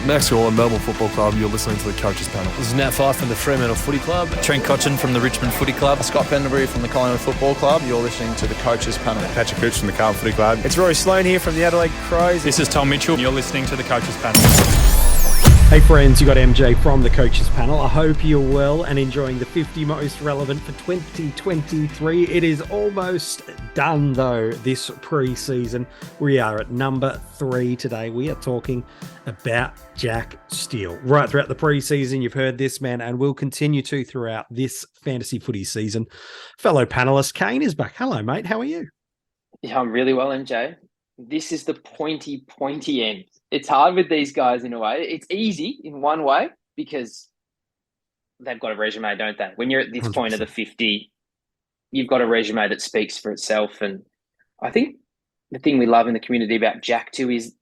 Max Gorlin, Melbourne Football Club. You're listening to the Coaches Panel. This is Nat Fyfe from the Fremantle Footy Club. Trent Cotchin from the Richmond Footy Club. Scott Pendlebury from the Collingwood Football Club. You're listening to the Coaches Panel. Patrick Cooch from the Carlton Footy Club. It's Rory Sloane here from the Adelaide Crows. This is Tom Mitchell. You're listening to the Coaches Panel. Hey friends, you got MJ from the Coaches Panel. I hope you're well and enjoying the 50 most relevant for 2023. It is almost done though, this pre-season. We are at number 3 today. We are talking about Jack Steele. Right throughout the pre-season, you've heard this man and will continue to throughout this fantasy footy season. Fellow panelist Kane is back. Hello mate, how are you? Yeah, I'm really well, MJ. This is the pointy end. It's hard with these guys in a way. It's easy in one way because they've got a resume, don't they? When you're at this 100%. Point of the 50, you've got a resume that speaks for itself. And I think the thing we love in the community about Jack too is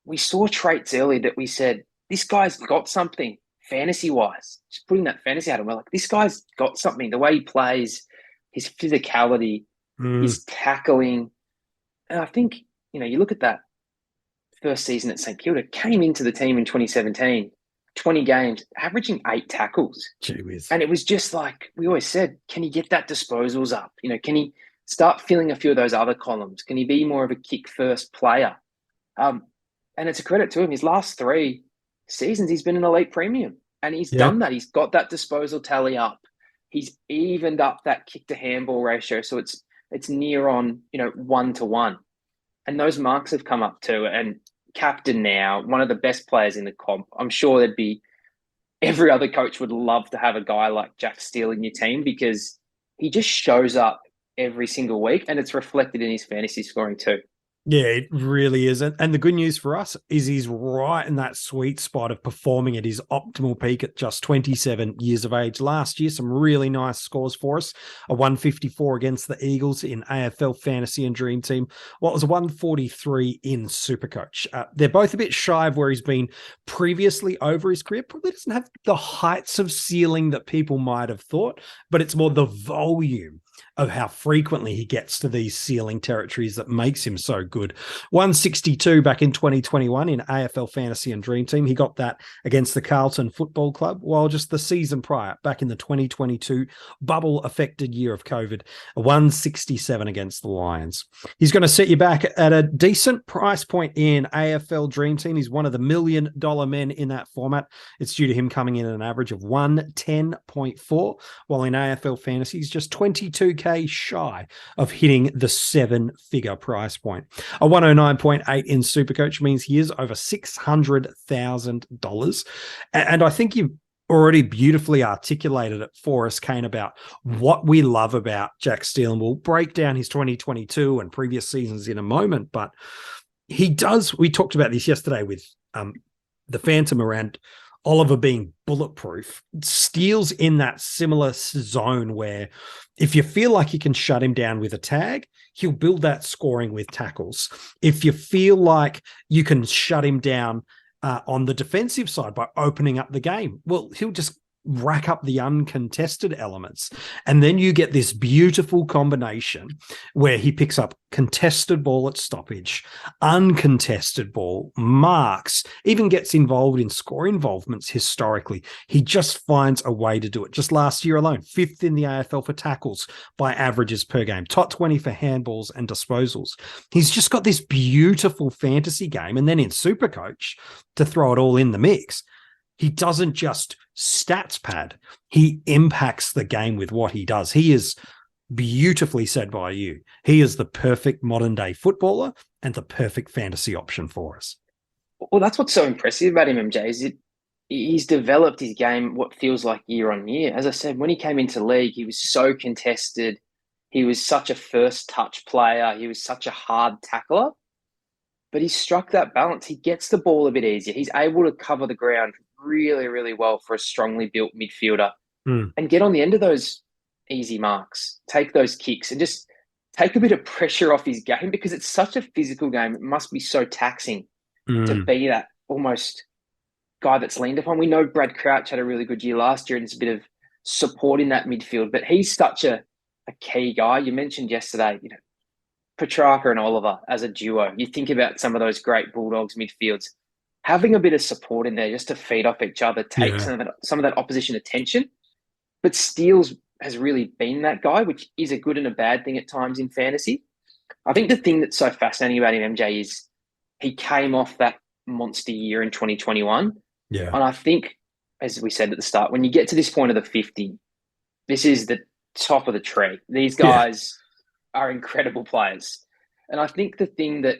we saw traits early that we said, this guy's got something fantasy-wise. Just putting that fantasy out, and we're like, this guy's got something. The way he plays, his physicality, his tackling. And I think, you look at that first season at St Kilda, came into the team in 2017, 20 games, averaging 8 tackles. Gee whiz. And it was just like, we always said, can he get that disposals up? Can he start filling a few of those other columns? Can he be more of a kick-first player? And it's a credit to him. His last 3 seasons, he's been an elite premium. And he's done that. He's got that disposal tally up. He's evened up that kick-to-handball ratio. So it's near on, 1-to-1. And those marks have come up too. And captain now, one of the best players in the comp. I'm sure every other coach would love to have a guy like Jack Steele in your team because he just shows up every single week and it's reflected in his fantasy scoring too. Yeah, it really is. And the good news for us is he's right in that sweet spot of performing at his optimal peak at just 27 years of age. Last year, some really nice scores for us. A 154 against the Eagles in AFLFantasy and DreamTeam. What was a 143 in SuperCoach. They're both a bit shy of where he's been previously over his career. Probably doesn't have the heights of ceiling that people might have thought, but it's more the volume of how frequently he gets to these ceiling territories that makes him so good. 162 back in 2021 in AFL Fantasy and DreamTeam. He got that against the Carlton Football Club, while just the season prior, back in the 2022 bubble-affected year of COVID, a 167 against the Lions. He's going to set you back at a decent price point in AFL DreamTeam. He's one of the $1 million men in that format. It's due to him coming in at an average of 110.4, while in AFL Fantasy, he's just 22K shy of hitting the 7-figure price point. A 109.8 in SuperCoach means he is over $600,000. And I think you've already beautifully articulated it for us, Kane, about what we love about Jack Steele. And we'll break down his 2022 and previous seasons in a moment. But he does, we talked about this yesterday with the Phantom around Oliver being bulletproof. Steele's in that similar zone where if you feel like you can shut him down with a tag, he'll build that scoring with tackles. If you feel like you can shut him down on the defensive side by opening up the game, well, he'll just rack up the uncontested elements. And then you get this beautiful combination where he picks up contested ball at stoppage, uncontested ball, marks, even gets involved in score involvements historically. He just finds a way to do it. Just last year alone, 5th in the AFL for tackles by averages per game, top 20 for handballs and disposals. He's just got this beautiful fantasy game. And then in SuperCoach, to throw it all in the mix, he doesn't just stats pad. He impacts the game with what he does. He is beautifully said by you. He is the perfect modern day footballer and the perfect fantasy option for us. Well, that's what's so impressive about him, MJ, is he's developed his game what feels like year on year. As I said, when he came into league, he was so contested. He was such a first touch player. He was such a hard tackler. But he struck that balance. He gets the ball a bit easier. He's able to cover the ground really, really well for a strongly built midfielder and get on the end of those easy marks, take those kicks and just take a bit of pressure off his game because it's such a physical game. It must be so taxing to be that almost guy that's leaned upon. We know Brad Crouch had a really good year last year and it's a bit of support in that midfield, but he's such a key guy. You mentioned yesterday, Petrarca and Oliver as a duo. You think about some of those great Bulldogs midfields. having a bit of support in there just to feed off each other, take some of that opposition attention. But Steele's has really been that guy, which is a good and a bad thing at times in fantasy. I think the thing that's so fascinating about him, MJ, is he came off that monster year in 2021. Yeah. And I think, as we said at the start, when you get to this point of the 50, this is the top of the tree. These guys are incredible players. And I think the thing that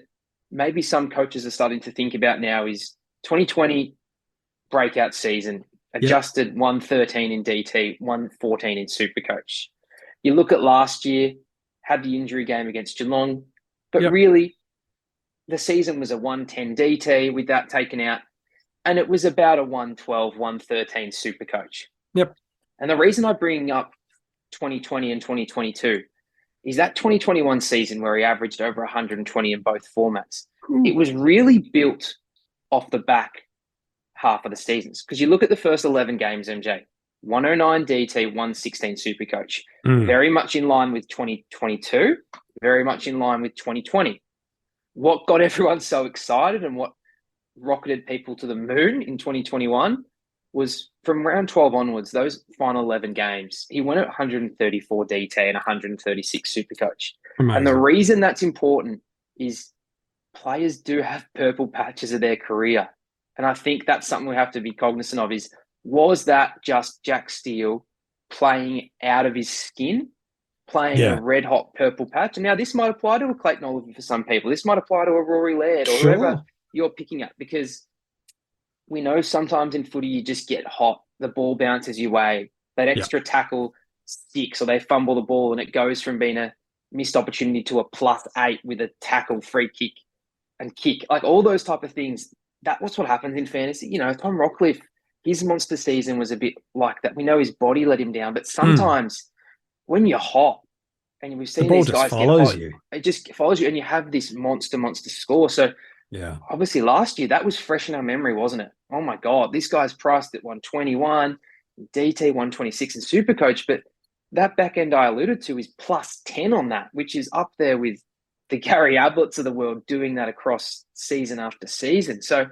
maybe some coaches are starting to think about now is 2020 breakout season, adjusted 113 in DT, 114 in SuperCoach. You look at last year, had the injury game against Geelong, but really the season was a 110 DT with that taken out, and it was about a 112, 113 SuperCoach. Yep. And the reason I bring up 2020 and 2022 is that 2021 season where he averaged over 120 in both formats. It was really built off the back half of the seasons. Because you look at the first 11 games, MJ, 109 DT, 116 SuperCoach. Very much in line with 2022, very much in line with 2020. What got everyone so excited and what rocketed people to the moon in 2021 was from round 12 onwards, those final 11 games, he went at 134 DT and 136 SuperCoach. Amazing. And the reason that's important is players do have purple patches of their career. And I think that's something we have to be cognizant of is, was that just Jack Steele playing out of his skin, playing a red-hot purple patch? And now this might apply to a Clayton Oliver for some people. This might apply to a Rory Laird or whoever you're picking up, because we know sometimes in footy you just get hot. The ball bounces your way. That extra tackle sticks, or they fumble the ball and it goes from being a missed opportunity to a +8 with a tackle, free kick and kick. Like all those type of things, that's what happens in fantasy. You know, Tom Rockcliffe, his monster season was a bit like that. We know his body let him down, but sometimes when you're hot, and we've seen these guys get hot, it just follows you and you have this monster score. So obviously last year, that was fresh in our memory, wasn't it? Oh my God, this guy's priced at 121, DT 126 in SuperCoach, but that back end I alluded to is +10 on that, which is up there with the Gary Abletts of the world doing that across season after season. So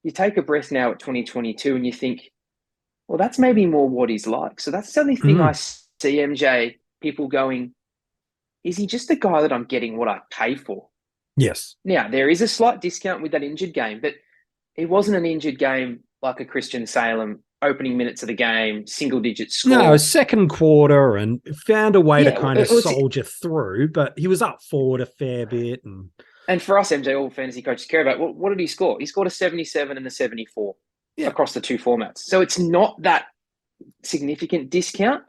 you take a breath now at 2022 and you think, well, that's maybe more what he's like. So that's the only thing I see, MJ, people going, is he just a guy that I'm getting what I pay for? Yes. Now, there is a slight discount with that injured game, but it wasn't an injured game like a Christian Salem, opening minutes of the game, single-digit score. No, second quarter, and found a way to kind of soldier through, but he was up forward a fair bit. And for us, MJ, all fantasy coaches care about, what did he score? He scored a 77 and a 74 across the two formats. So it's not that significant discount.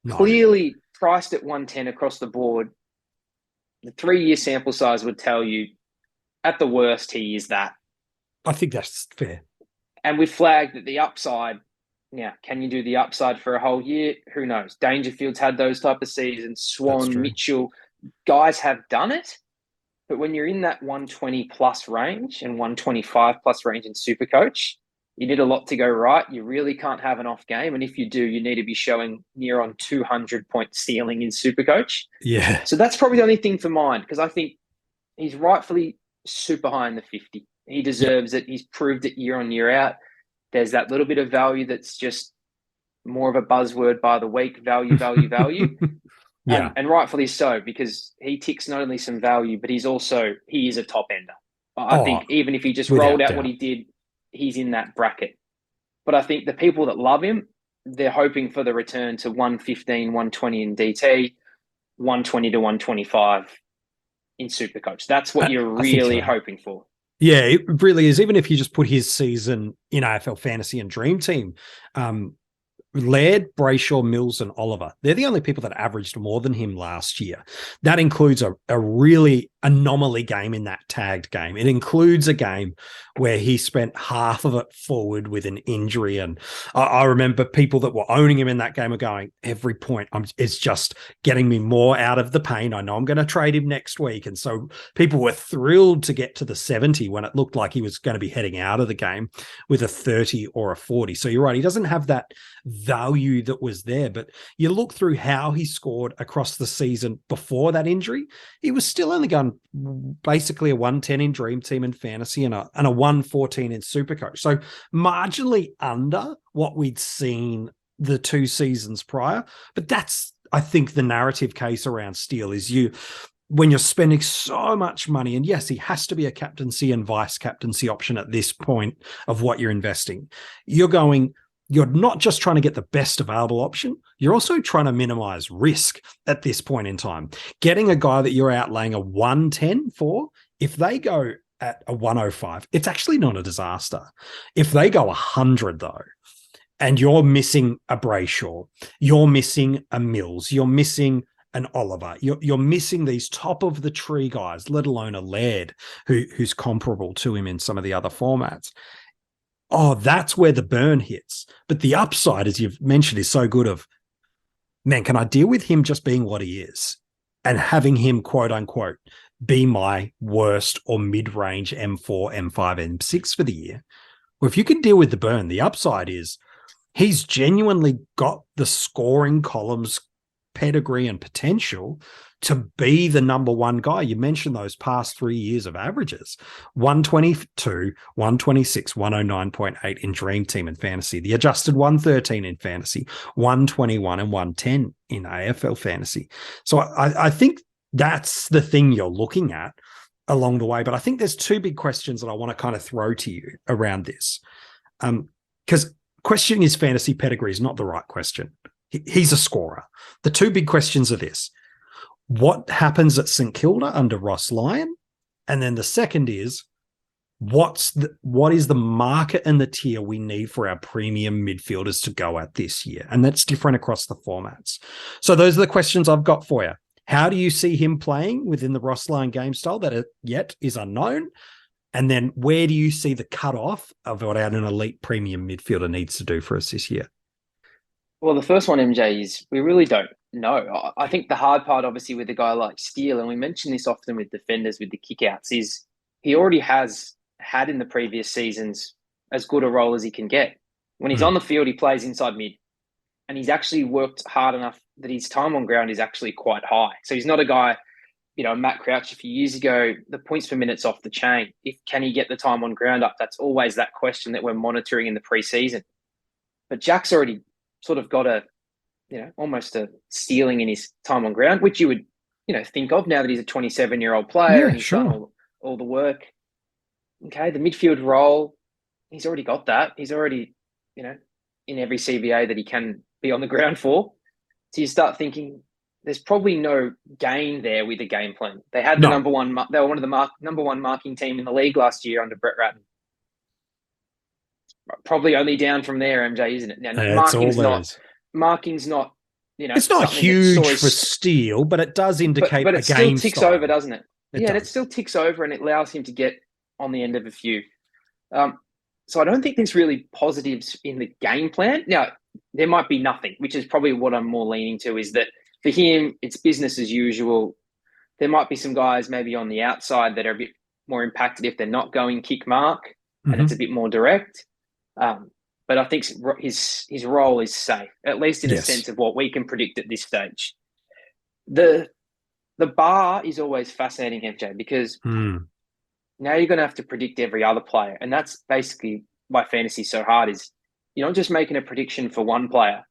No. Clearly priced at 110 across the board. The 3-year sample size would tell you, at the worst, he is that. I think that's fair. And we flagged that the upside, now, can you do the upside for a whole year? Who knows? Dangerfield's had those type of seasons. Swan, Mitchell, guys have done it. But when you're in that 120 plus range and 125 plus range in SuperCoach, you need a lot to go right. You really can't have an off game. And if you do, you need to be showing near on 200-point ceiling in SuperCoach. Yeah. So that's probably the only thing for mine, because I think he's rightfully super high in the 50. He deserves it. He's proved it year on, year out. There's that little bit of value that's just more of a buzzword by the week, value. And rightfully so, because he ticks not only some value, but he is a top ender. I think even if he just rolled out what he did, he's in that bracket. But I think the people that love him, they're hoping for the return to 115, 120 in DT, 120 to 125 in SuperCoach. That's what you're really hoping for. Yeah, it really is. Even if you just put his season in AFL Fantasy and Dream Team, Laird, Brayshaw, Mills, and Oliver, they're the only people that averaged more than him last year. That includes a really anomaly game in that tagged game. It includes a game where he spent half of it forward with an injury. And I remember people that were owning him in that game are going, every point is just getting me more out of the pain. I know I'm going to trade him next week. And so people were thrilled to get to the 70 when it looked like he was going to be heading out of the game with a 30 or a 40. So you're right. He doesn't have that value that was there. But you look through how he scored across the season before that injury, he was still only going basically a 110 in Dream Team and Fantasy and a 114 in Supercoach. So marginally under what we'd seen the 2 seasons prior. But that's, I think, the narrative case around Steele is when you're spending so much money, and yes, he has to be a captaincy and vice captaincy option at this point of what you're investing. You're not just trying to get the best available option, you're also trying to minimize risk at this point in time. Getting a guy that you're outlaying a 110 for, if they go at a 105, it's actually not a disaster. If they go 100 though, and you're missing a Brayshaw, you're missing a Mills, you're missing an Oliver, you're missing these top of the tree guys, let alone a Laird who's comparable to him in some of the other formats. Oh, that's where the burn hits. But the upside, as you've mentioned, is so good of, man, can I deal with him just being what he is and having him, quote unquote, be my worst or mid-range M4, M5, M6 for the year? Well, if you can deal with the burn, the upside is he's genuinely got the scoring columns, pedigree and potential to be the number one guy. You mentioned those past 3 years of averages: 122, 126, 109.8 in Dream Team and Fantasy, the adjusted 113 in Fantasy, 121 and 110 in AFL Fantasy. So I think that's the thing you're looking at along the way. But I think there's 2 big questions that I want to kind of throw to you around this. Because questioning his fantasy pedigree is not the right question. He's a scorer. The 2 big questions are this: what happens at St Kilda under Ross Lyon? And then the second is, what is the market and the tier we need for our premium midfielders to go at this year? And that's different across the formats. So those are the questions I've got for you. How do you see him playing within the Ross Lyon game style that yet is unknown? And then where do you see the cutoff of what an elite premium midfielder needs to do for us this year? Well, the first one, MJ, is we really don't know. I think the hard part, obviously, with a guy like Steele, and we mention this often with defenders with the kickouts, is he already has had in the previous seasons as good a role as he can get. When he's on the field, he plays inside mid, and he's actually worked hard enough that his time on ground is actually quite high. So he's not a guy, Matt Crouch a few years ago, the points per minute's off the chain. Can he get the time on ground up? That's always that question that we're monitoring in the preseason. But Jack's already sort of got almost a ceiling in his time on ground, which you would, think of now that he's a 27-year-old player and he's done all the work. Okay, the midfield role, he's already got that. He's already, in every CBA that he can be on the ground for. So you start thinking there's probably no gain there with the game plan. They had the number one. They were one of the number one marking team in the league last year under Brett Ratton. Probably only down from there, MJ, isn't it? Now, marking's not, it's not huge for Steele, but it does indicate but a it game still ticks style. over, doesn't it? And it still ticks over, and it allows him to get on the end of a few. So I don't think there's really positives in the game plan. Now, there might be nothing, which is probably what I'm more leaning to, is that for him, it's business as usual. There might be some guys maybe on the outside that are a bit more impacted if they're not going kick mark, and it's a bit more direct. But I think his role is safe, at least in a sense of what we can predict at this stage. The bar is always fascinating, MJ, because now you're going to have to predict every other player. And that's basically why fantasy is so hard, is you're not just making a prediction for one player.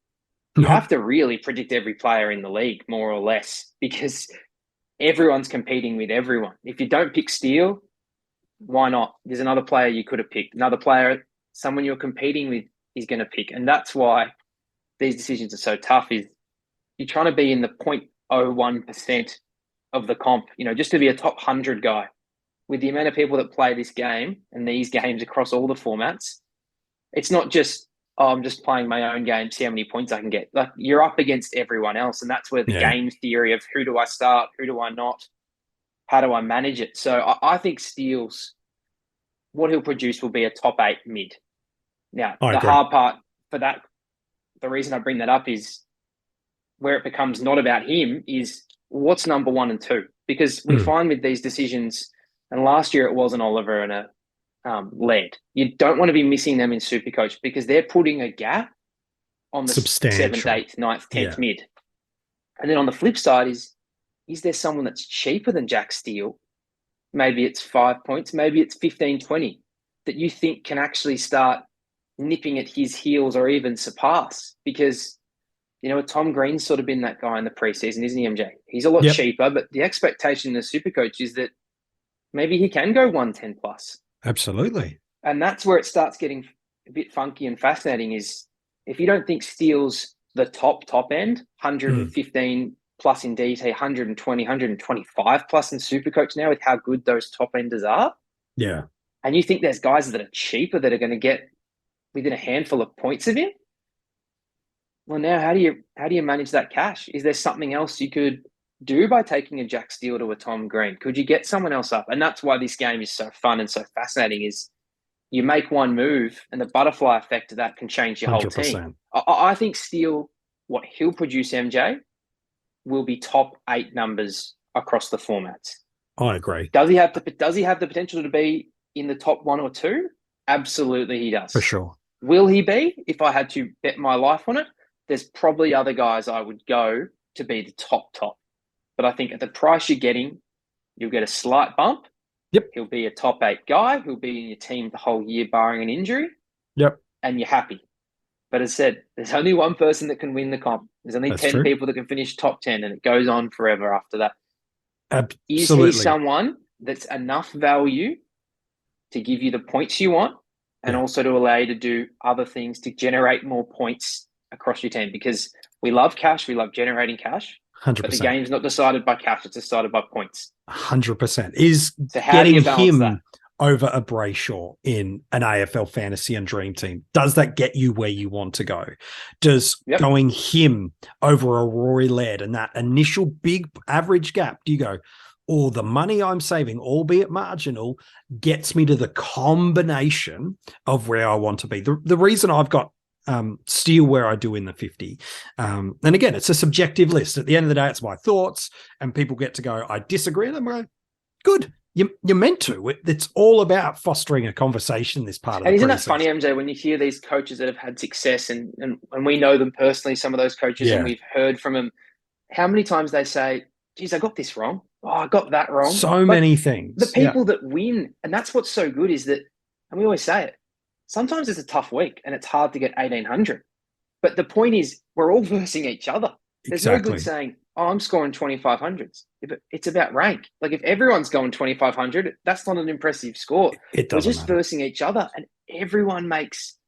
You have to really predict every player in the league, more or less, because everyone's competing with everyone. If you don't pick Steele, why not? There's another player you could have picked. Another player, someone you're competing with, is going to pick. And that's why these decisions are so tough, is you're trying to be in the 0.01% of the comp, just to be a top 100 guy. With the amount of people that play this game and these games across all the formats, it's not just, I'm just playing my own game, see how many points I can get. Like, you're up against everyone else. And that's where the game theory of who do I start, who do I not, how do I manage it? So I think Steele's, what he'll produce will be a top 8 mid. Now, the hard part for that, the reason I bring that up is where it becomes not about him is what's number 1 and 2. Because we find with these decisions, and last year it wasn't Oliver and a Laird. You don't want to be missing them in SuperCoach because they're putting a gap on the Substantial. 7th, 8th, 9th, 10th Yeah. mid. And then on the flip side is there someone that's cheaper than Jack Steele? Maybe it's 5 points, maybe it's 15, 20 that you think can actually start nipping at his heels or even surpass. Because, Tom Green's sort of been that guy in the preseason, isn't he, MJ? He's a lot cheaper, but the expectation in the SuperCoach is that maybe he can go 110 plus. Absolutely. And that's where it starts getting a bit funky and fascinating is if you don't think Steele's the top end, 115 plus in DT, 120, 125 plus in SuperCoach now with how good those top enders are. Yeah. And you think there's guys that are cheaper that are going to get within a handful of points of him. Well, now how do you manage that cash? Is there something else you could do by taking a Jack Steele to a Tom Green? Could you get someone else up? And that's why this game is so fun and so fascinating is you make one move and the butterfly effect of that can change your 100%. Whole team. I think Steele, what he'll produce, MJ, will be top 8 numbers across the formats. I agree. Does he have the potential to be in the top 1 or 2? Absolutely he does. For sure. Will he be? If I had to bet my life on it, there's probably other guys I would go to be the top. But I think at the price you're getting, you'll get a slight bump. Yep. He'll be a top 8 guy. He'll be in your team the whole year, barring an injury. Yep. And you're happy. But as I said, there's only one person that can win the comp. There's only 10 people that can finish top 10, and it goes on forever after that. Absolutely. Is he someone that's enough value to give you the points you want and also to allow you to do other things to generate more points across your team? Because we love cash. We love generating cash. 100%. But the game's not decided by cash. It's decided by points. 100%. Is so how getting do you balance him that? Over a Brayshaw in an AFL Fantasy and Dream Team, does that get you where you want to go? Does going him over a Rory Laird and that initial big average gap, do you go, the money I'm saving, albeit marginal, gets me to the combination of where I want to be? The reason I've got Steele where I do in the 50. And again, it's a subjective list. At the end of the day, it's my thoughts, and people get to go, I disagree. And I'm going, good. You're meant to. It's all about fostering a conversation, this part of and the isn't process. that funny, MJ, when you hear these coaches that have had success and we know them personally, some of those coaches, and we've heard from them, how many times they say, geez, I got this wrong. Oh, I got that wrong. So many things. The people that win, and that's what's so good is that, and we always say it, sometimes it's a tough week and it's hard to get 1,800. But the point is, we're all versing each other. There's no good saying, I'm scoring 2,500s. It's about rank. Like if everyone's going 2,500, that's not an impressive score. We're just versing each other, and everyone makes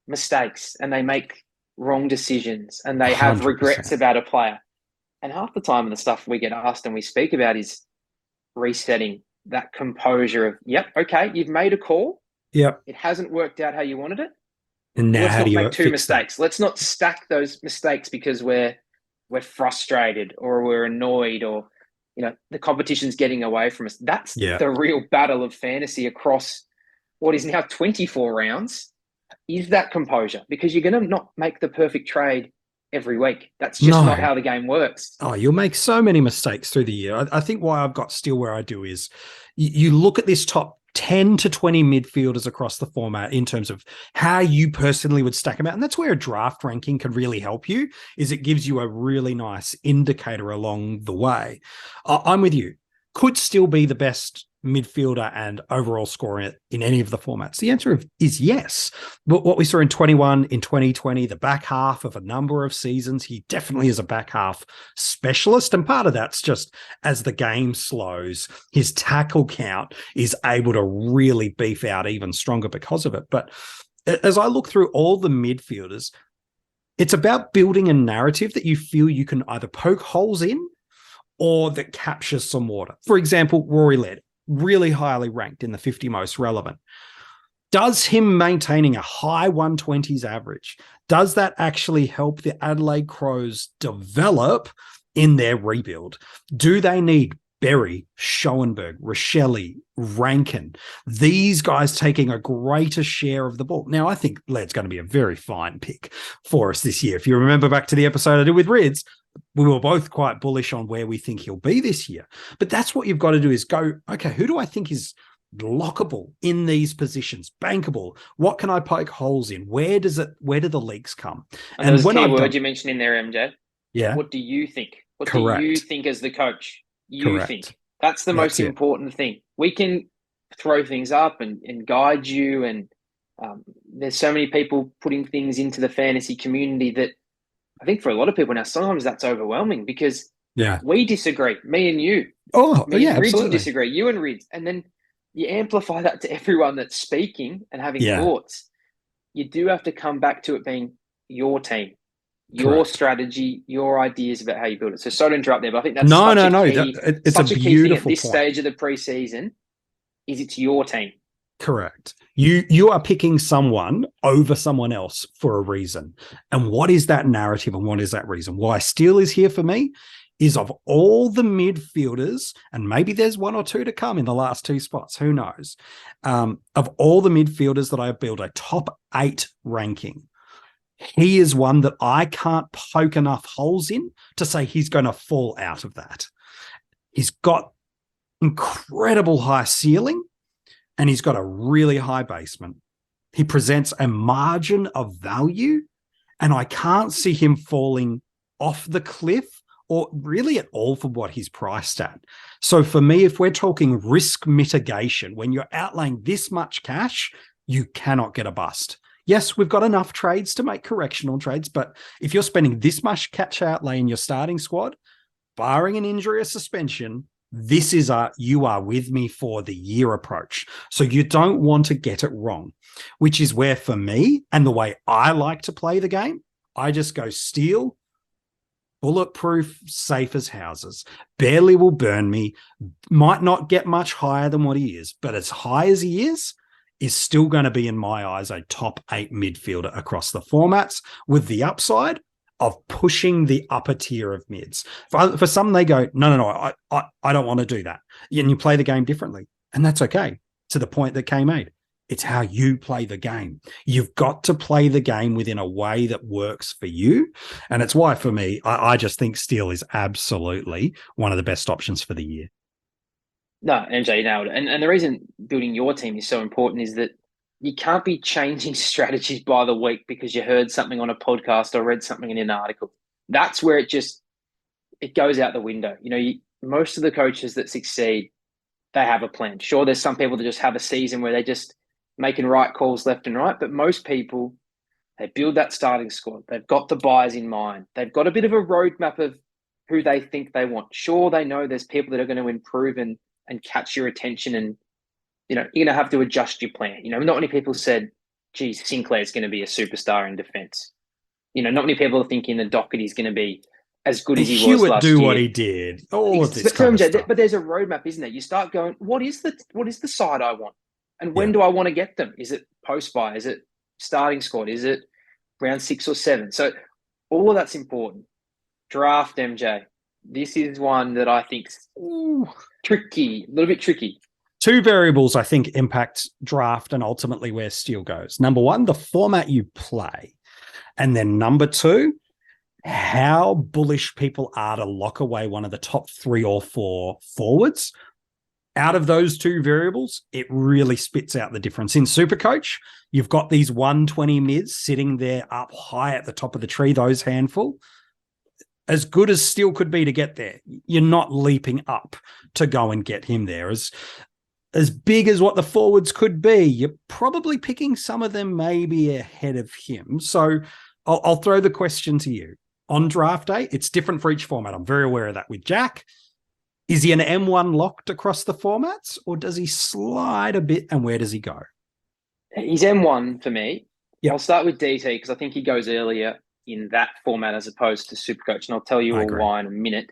mistakes and they make wrong decisions and they have 100%. Regrets about a player. And half the time the stuff we get asked and we speak about is resetting that composure of, yep, okay, you've made a call. Yep. It hasn't worked out how you wanted it. And now Let's how not do you make 2 mistakes. Let's not stack those mistakes because we're frustrated or we're annoyed or, the competition's getting away from us. That's the real battle of fantasy across what is now 24 rounds, is that composure, because you're going to not make the perfect trade every week. That's just not how the game works. Oh, you'll make so many mistakes through the year. I think why I've got Steele where I do is you look at this top 10 to 20 midfielders across the format in terms of how you personally would stack them out. And that's where a draft ranking can really help you, is it gives you a really nice indicator along the way. I'm with you. Could still be the best midfielder and overall scorer in any of the formats? The answer is yes. But what we saw in 21, in 2020, the back half of a number of seasons, he definitely is a back half specialist. And part of that's just as the game slows, his tackle count is able to really beef out even stronger because of it. But as I look through all the midfielders, it's about building a narrative that you feel you can either poke holes in or that captures some water. For example, Rory Laird, really highly ranked in the 50 most relevant. Does him maintaining a high 120s average, does that actually help the Adelaide Crows develop in their rebuild? Do they need Berry, Schoenberg, Rochelle, Rankin, these guys taking a greater share of the ball? Now, I think Laird's going to be a very fine pick for us this year. If you remember back to the episode I did with Rids, we were both quite bullish on where we think he'll be this year. But that's what you've got to do, is go, okay, who do I think is lockable in these positions, bankable. What can I poke holes in? Where do the leaks come? And there was a when key I've word done, you mentioned in there, MJ. yeah, What do you think? What correct. do you think as the coach? You Correct. think. That's the most important thing. We can throw things up and guide you. And there's so many people putting things into the fantasy community that I think for a lot of people now, sometimes that's overwhelming because we disagree, me and you. Oh, me and Rids absolutely. disagree, you and Rids. And then you amplify that to everyone that's speaking and having thoughts. You do have to come back to it being your team, your strategy, your ideas about how you build it. So sorry to interrupt there, but I think that's it's such a a key beautiful thing at this point. stage of the preseason is it's your team. Correct. You are picking someone over someone else for a reason. And what is that narrative and what is that reason? Why Steele is here for me is of all the midfielders, and maybe there's one or two to come in the last two spots, who knows? Of all the midfielders that I build a top 8 ranking, he is one that I can't poke enough holes in to say he's going to fall out of that. He's got incredible high ceiling and he's got a really high basement. He presents a margin of value and I can't see him falling off the cliff or really at all for what he's priced at. So for me, if we're talking risk mitigation, when you're outlaying this much cash, you cannot get a bust. Yes, we've got enough trades to make correctional trades, but if you're spending this much cash outlay in your starting squad, barring an injury or suspension, this is you are with me for the year approach. So you don't want to get it wrong, which is where for me and the way I like to play the game, I just go Steele, bulletproof, safe as houses, barely will burn me, might not get much higher than what he is, but as high as he is still going to be, in my eyes, a top 8 midfielder across the formats with the upside of pushing the upper tier of mids. For some, they go, no, I don't want to do that. And you play the game differently. And that's okay, to the point that Kane made. It's how you play the game. You've got to play the game within a way that works for you. And it's why, for me, I just think Steele is absolutely one of the best options for the year. No, MJ, you nailed it. And the reason building your team is so important is that you can't be changing strategies by the week because you heard something on a podcast or read something in an article. That's where it goes out the window. You know, most of the coaches that succeed, they have a plan. Sure, there's some people that just have a season where they just making right calls left and right, but most people, they build that starting squad. They've got the buys in mind. They've got a bit of a roadmap of who they think they want. Sure, they know there's people that are going to improve and catch your attention, and you know you're going to have to adjust your plan. You know, not many people said, geez, Sinclair's going to be a superstar in defense. You know, not many people are thinking the Doherty's going to be as good as he was last year. Do what he did. All of this kind of stuff. But there's a roadmap, isn't there? You start going, what is the side I want? And when do I want to get them? Is it post-buy? Is it starting squad? Is it round 6 or 7? So all of that's important. Draft, MJ. This is one that I think's tricky, a little bit tricky. 2 variables I think impact draft and ultimately where Steele goes. Number 1, the format you play. And then number 2, how bullish people are to lock away one of the top 3 or 4 forwards. Out of those 2 variables, it really spits out the difference. In SuperCoach, you've got these 120 mids sitting there up high at the top of the tree, those handful. As good as Steele could be to get there, you're not leaping up to go and get him there. As big as what the forwards could be, you're probably picking some of them maybe ahead of him. So I'll throw the question to you. On draft day, it's different for each format. I'm very aware of that with Jack. Is he an M1 locked across the formats, or does he slide a bit, and where does he go? He's M1 for me. Yep. I'll start with DT because I think he goes earlier in that format as opposed to SuperCoach, and I'll tell you why in a minute.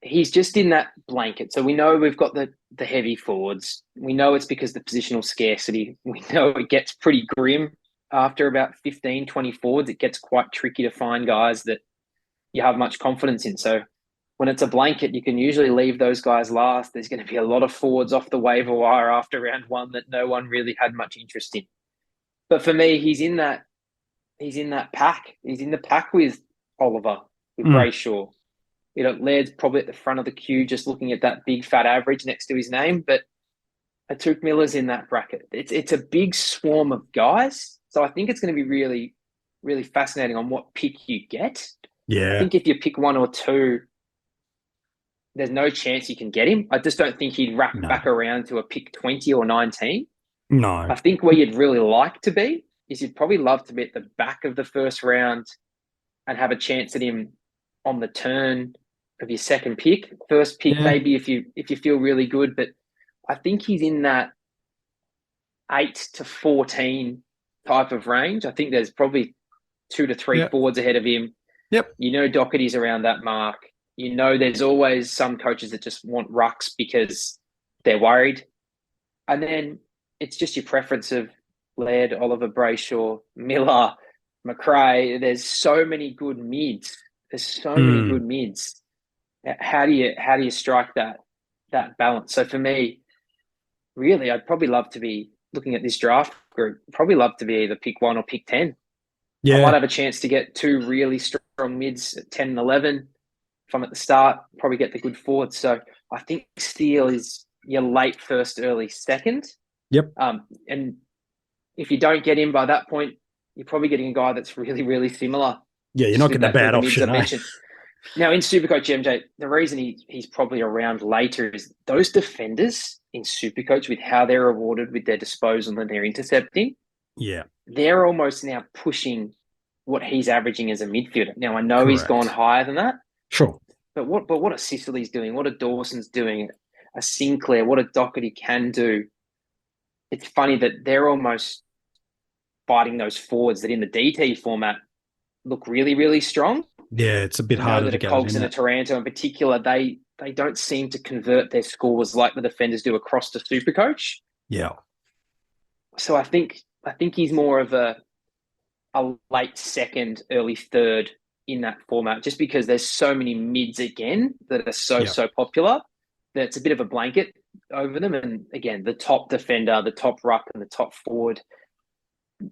He's just in that blanket. So we know we've got the heavy forwards. We know it's because of the positional scarcity. We know it gets pretty grim after about 15, 20 forwards. It gets quite tricky to find guys that you have much confidence in. So when it's a blanket, you can usually leave those guys last. There's going to be a lot of forwards off the waiver wire after round 1 that no one really had much interest in. But for me, he's in that pack. He's in the pack with Oliver, with Brayshaw. You know, Laird's probably at the front of the queue just looking at that big fat average next to his name. But Atuk Miller's in that bracket. It's a big swarm of guys. So I think it's going to be really, really fascinating on what pick you get. I think if you pick one or two, there's no chance you can get him. I just don't think he'd wrap back around to a pick 20 or 19. No. I think where you'd really like to be is you'd probably love to be at the back of the first round and have a chance at him on the turn of your second pick. First pick, maybe if you feel really good, but I think he's in that 8 to 14 type of range. I think there's probably 2 to 3 forwards ahead of him. Yep. You know, Doherty's around that mark. You know, there's always some coaches that just want rucks because they're worried. And then it's just your preference of Laird, Oliver Brayshaw, Miller, McRae. There's so many good mids. Many good mids. How do you strike that balance? So for me, really, I'd probably love to be looking at this draft group. Probably love to be either pick 1 or pick 10. I might have a chance to get 2 really strong mids at 10 and 11. If I'm at the start, probably get the good forwards. So I think Steele is your late first, early second. Yep. And if you don't get him by that point, you're probably getting a guy that's really, really similar. Yeah, you're not getting a bad option. Now, in SuperCoach MJ, the reason he's probably around later is those defenders in SuperCoach, with how they're rewarded with their disposal and their intercepting. Yeah. They're almost now pushing what he's averaging as a midfielder. Now, I know he's gone higher than that. Sure. But what a Sicily's doing, what a Dawson's doing, a Sinclair, what a Doherty can do. It's funny that they're almost fighting those forwards that in the DT format look really, really strong. Yeah, it's a bit harder to get. Cogs and a Taranto in particular, they don't seem to convert their scores like the defenders do across the SuperCoach. Yeah. So I think he's more of a late second, early third in that format, just because there's so many mids again that are so popular that it's a bit of a blanket over them. And again, the top defender, the top ruck, and the top forward,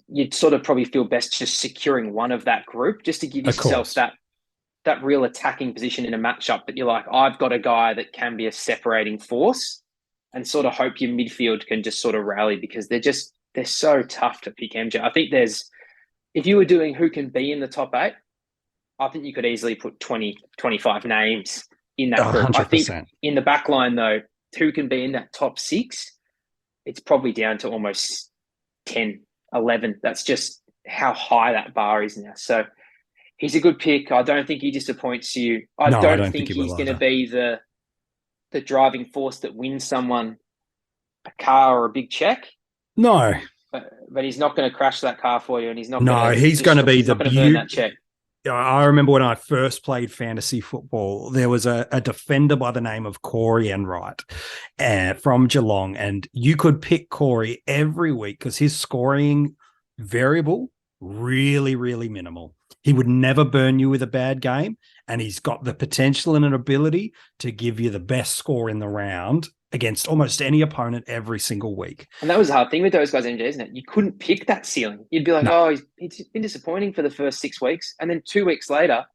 you'd sort of probably feel best just securing one of that group, just to give yourself that real attacking position in a matchup that you're like, I've got a guy that can be a separating force, and sort of hope your midfield can just sort of rally, because they're so tough to pick, MJ. I think if you were doing who can be in the top 8, I think you could easily put 20, 25 names in that group. 100%. I think in the back line, though, who can be in that top 6, it's probably down to almost 10, 11. That's just how high that bar is now. So he's a good pick. I don't think he disappoints you. I don't think he's going to be the driving force that wins someone a car or a big check. No. But he's not going to crash that car for you, and he's not. He's going to be the burn that check. I remember when I first played fantasy football, there was a defender by the name of Corey Enright from Geelong, and you could pick Corey every week because his scoring variable really, really minimal. He would never burn you with a bad game, and he's got the potential and an ability to give you the best score in the round against almost any opponent every single week. And that was the hard thing with those guys, MJ, isn't it? You couldn't pick that ceiling. You'd be like, he's been disappointing for the first 6 weeks. And then 2 weeks later,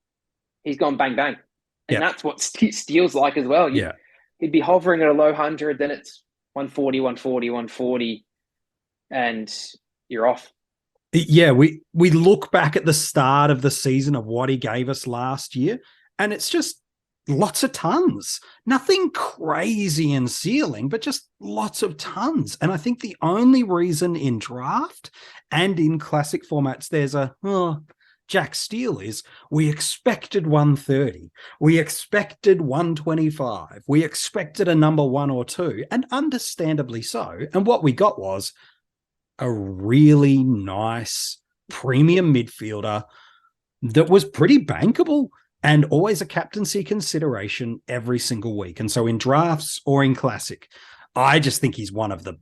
he's gone bang, bang. And that's what Steele's like as well. He'd be hovering at a low 100, then it's 140, 140, 140, and you're off. Yeah, we look back at the start of the season of what he gave us last year, and it's just lots of tons. Nothing crazy in ceiling, but just lots of tons. And I think the only reason in draft and in classic formats there's a Jack Steele is we expected 130. We expected 125. We expected a number 1 or 2, and understandably so. And what we got was a really nice premium midfielder that was pretty bankable and always a captaincy consideration every single week. And so in drafts or in classic, I just think he's one of the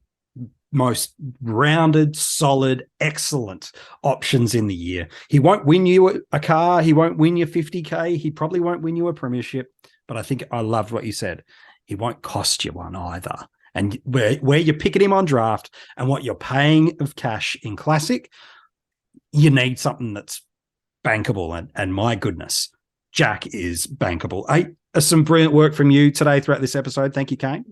most rounded, solid, excellent options in the year. He won't win you a car. He won't win you 50K. He probably won't win you a premiership. But I think I loved what you said. He won't cost you one either. And where you're picking him on draft and what you're paying of cash in classic, you need something that's bankable. And my goodness, Jack is bankable. Some brilliant work from you today throughout this episode. Thank you, Kane.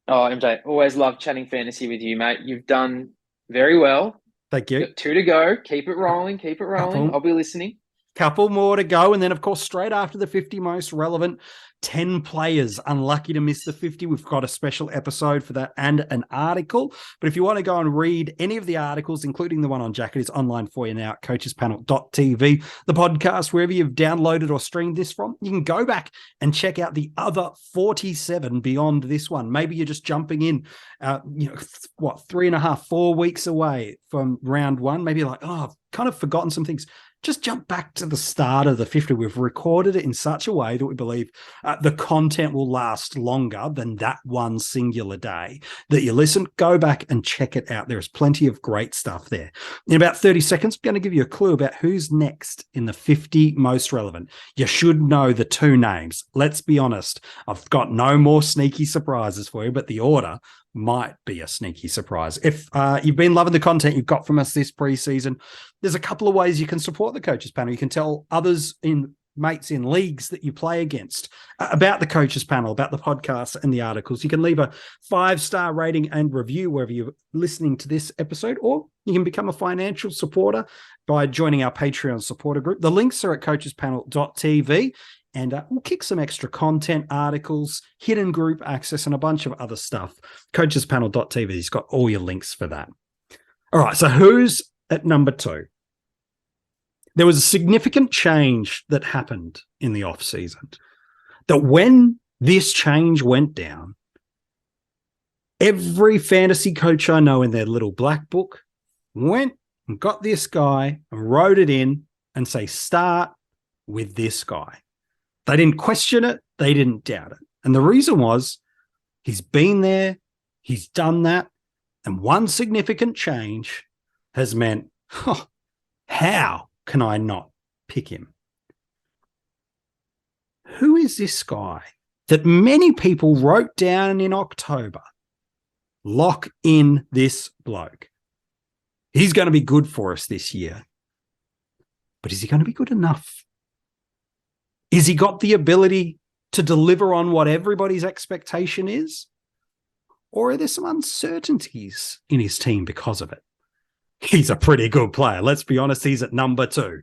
Oh, MJ, always love chatting fantasy with you, mate. You've done very well. Thank You've you. got 2 to go. Keep it rolling. Keep it rolling. Couple. I'll be listening. Couple more to go. And then, of course, straight after the 50 most relevant, 10 players unlucky to miss the 50. We've got a special episode for that and an article. But if you want to go and read any of the articles, including the one on Jack, it is online for you now at coachespanel.tv. The podcast, wherever you've downloaded or streamed this from, you can go back and check out the other 47 beyond this one. Maybe you're just jumping in, 3.5, 4 weeks away from round one. Maybe you're like, I've kind of forgotten some things. Just jump back to the start of the 50. We've recorded it in such a way that we believe the content will last longer than that one singular day that you listen. Go back and check it out. There is plenty of great stuff there. In about 30 seconds, I'm going to give you a clue about who's next in the 50 most relevant. You should know the 2 names. Let's be honest. I've got no more sneaky surprises for you, but the order might be a sneaky surprise. If you've been loving the content you've got from us this preseason, there's a couple of ways you can support the Coaches Panel. You can tell others mates in leagues that you play against about the Coaches Panel, about the podcast and the articles. You can leave a 5-star rating and review wherever you're listening to this episode, or you can become a financial supporter by joining our Patreon supporter group. The links are at coachespanel.tv. And we'll kick some extra content, articles, hidden group access, and a bunch of other stuff. Coachespanel.tv has got all your links for that. All right, so who's at number 2? There was a significant change that happened in the off-season. That when this change went down, every fantasy coach I know in their little black book went and got this guy and wrote it in and say, start with this guy. They didn't question it. They didn't doubt it. And the reason was he's been there, he's done that, and one significant change has meant, how can I not pick him? Who is this guy that many people wrote down in October? Lock in this bloke. He's going to be good for us this year. But is he going to be good enough? Is he got the ability to deliver on what everybody's expectation is? Or are there some uncertainties in his team because of it? He's a pretty good player. Let's be honest, he's at number 2.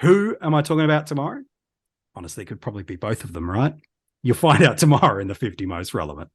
Who am I talking about tomorrow? Honestly, it could probably be both of them, right? You'll find out tomorrow in the 50 most relevant.